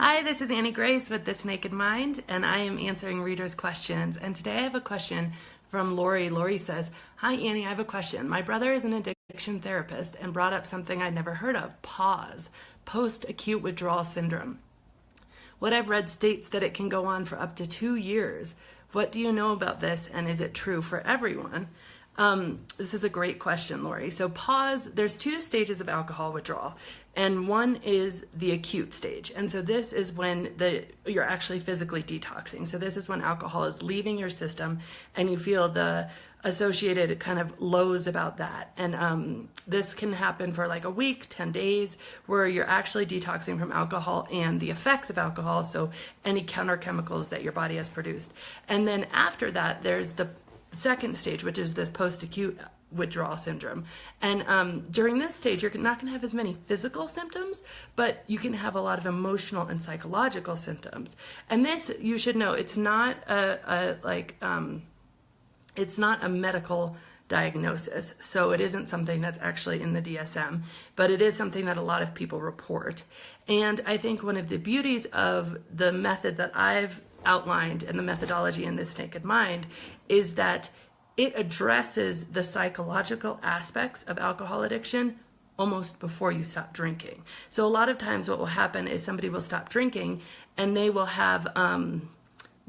Hi, this is Annie Grace with This Naked Mind, and I am answering readers' questions. And today I have a question from Lori. Lori says, "Hi Annie, I have a question. My brother is an addiction therapist and brought up something I'd never heard of, PAWS, Post Acute Withdrawal Syndrome. What I've read states that it can go on for up to 2 years. What do you know about this, and is it true for everyone?" This is a great question, Lori. So PAWS, there's 2 stages of alcohol withdrawal, and one is the acute stage. And so this is when you're actually physically detoxing. So this is when alcohol is leaving your system and you feel the associated kind of lows about that. And this can happen for like a week, 10 days, where you're actually detoxing from alcohol and the effects of alcohol, so any counter chemicals that your body has produced. And then after that, there's the second stage, which is this post-acute withdrawal syndrome. And during this stage, you're not going to have as many physical symptoms, but you can have a lot of emotional and psychological symptoms. And this, you should know, it's not it's not a medical diagnosis, so it isn't something that's actually in the DSM, but it is something that a lot of people report. And I think one of the beauties of the method that I've outlined and the methodology in This Naked Mind is that it addresses the psychological aspects of alcohol addiction almost before you stop drinking. So a lot of times what will happen is somebody will stop drinking and they will have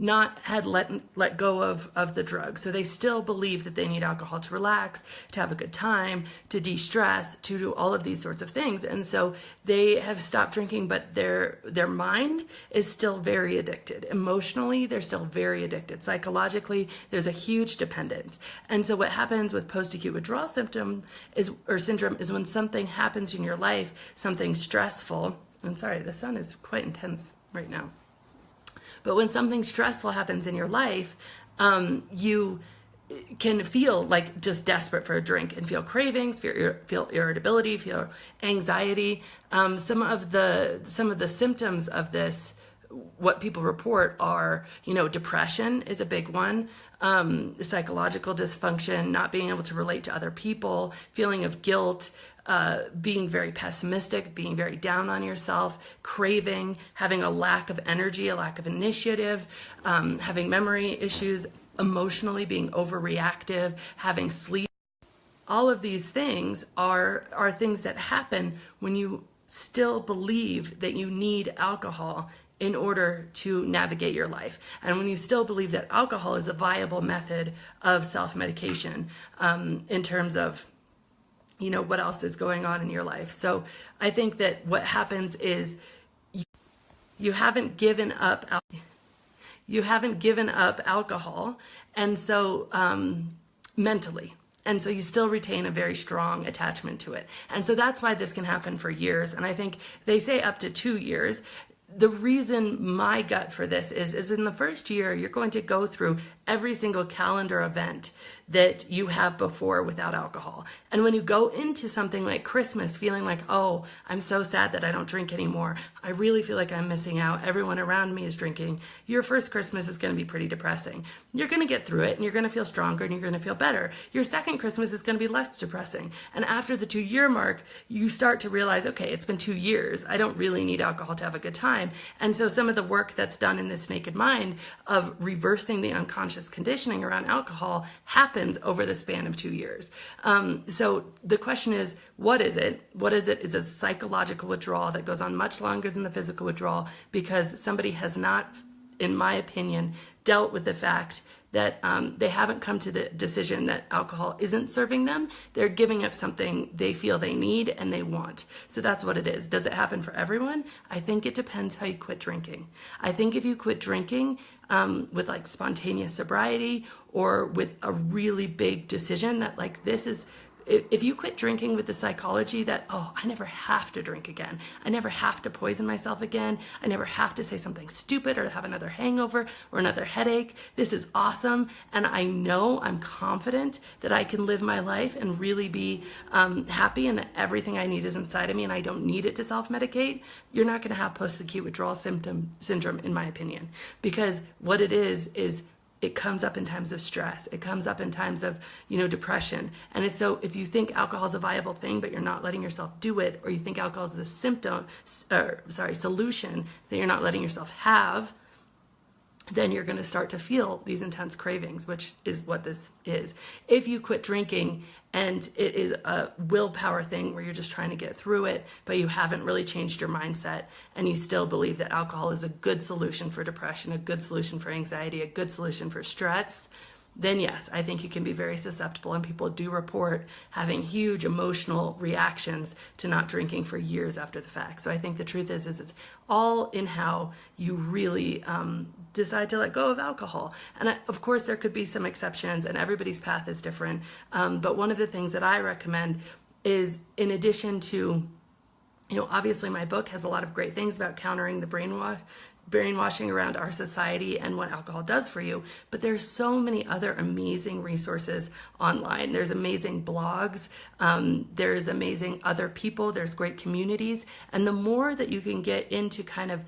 not had let go of the drug. So they still believe that they need alcohol to relax, to have a good time, to de-stress, to do all of these sorts of things. And so they have stopped drinking, but their mind is still very addicted. Emotionally, they're still very addicted. Psychologically, there's a huge dependence. And so what happens with post-acute withdrawal syndrome is when something happens in your life, something stressful. I'm sorry, the sun is quite intense right now. But when something stressful happens in your life, you can feel like just desperate for a drink and feel cravings, feel irritability, feel anxiety. Some of the symptoms of this, what people report are, depression is a big one, psychological dysfunction, not being able to relate to other people, feeling of guilt, being very pessimistic, being very down on yourself, craving, having a lack of energy, a lack of initiative, having memory issues, emotionally being overreactive, having sleep. All of these things are things that happen when you still believe that you need alcohol in order to navigate your life. And when you still believe that alcohol is a viable method of self-medication, in terms of what else is going on in your life. So I think that what happens is you haven't given up alcohol, and so mentally. And so you still retain a very strong attachment to it. And so that's why this can happen for years. And I think they say up to 2 years. The reason my gut for this is in the first year, you're going to go through every single calendar event that you have before without alcohol. And when you go into something like Christmas feeling like, oh, I'm so sad that I don't drink anymore, I really feel like I'm missing out, everyone around me is drinking, your first Christmas is going to be pretty depressing. You're going to get through it and you're going to feel stronger and you're going to feel better. Your second Christmas is going to be less depressing. And after the 2-year mark, you start to realize, okay, it's been 2 years. I don't really need alcohol to have a good time. And so some of the work that's done in This Naked Mind of reversing the unconscious conditioning around alcohol happens over the span of 2 years. So the question is, what is it? What is it? It's a psychological withdrawal that goes on much longer than the physical withdrawal because somebody has not, in my opinion, dealt with the fact that they haven't come to the decision that alcohol isn't serving them. They're giving up something they feel they need and they want. So that's what it is. Does it happen for everyone? I think it depends how you quit drinking. I think if you quit drinking with like spontaneous sobriety or with a really big decision that like this is, if you quit drinking with the psychology that, oh, I never have to drink again, I never have to poison myself again, I never have to say something stupid or have another hangover or another headache, this is awesome, and I know, I'm confident that I can live my life and really be happy and that everything I need is inside of me and I don't need it to self-medicate, you're not going to have post-acute withdrawal syndrome, in my opinion. Because what it is it comes up in times of stress. It comes up in times of, depression. And it's so if you think alcohol is a viable thing, but you're not letting yourself do it, or you think alcohol is the solution that you're not letting yourself have, then you're going to start to feel these intense cravings, which is what this is. If you quit drinking and it is a willpower thing where you're just trying to get through it, but you haven't really changed your mindset, and you still believe that alcohol is a good solution for depression, a good solution for anxiety, a good solution for stress, then yes, I think you can be very susceptible, and people do report having huge emotional reactions to not drinking for years after the fact. So I think the truth is it's all in how you really decide to let go of alcohol. And of course, there could be some exceptions, and everybody's path is different. But one of the things that I recommend is, in addition to, obviously my book has a lot of great things about countering the brainwashing around our society and what alcohol does for you, but there's so many other amazing resources online. There's amazing blogs, there's amazing other people, there's great communities, and the more that you can get into kind of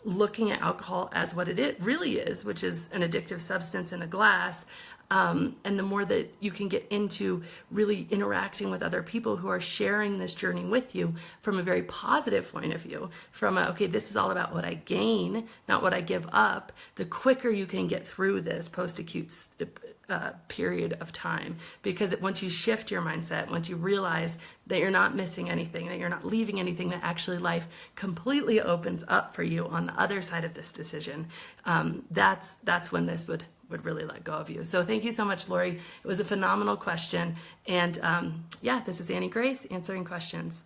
looking at alcohol as what it really is, which is an addictive substance in a glass, and the more that you can get into really interacting with other people who are sharing this journey with you from a very positive point of view, from okay, this is all about what I gain, not what I give up, the quicker you can get through this post-acute period of time. Because once you shift your mindset, once you realize that you're not missing anything, that you're not leaving anything, that actually life completely opens up for you on the other side of this decision, that's when this would really let go of you. So thank you so much, Lori. It was a phenomenal question. And this is Annie Grace answering questions.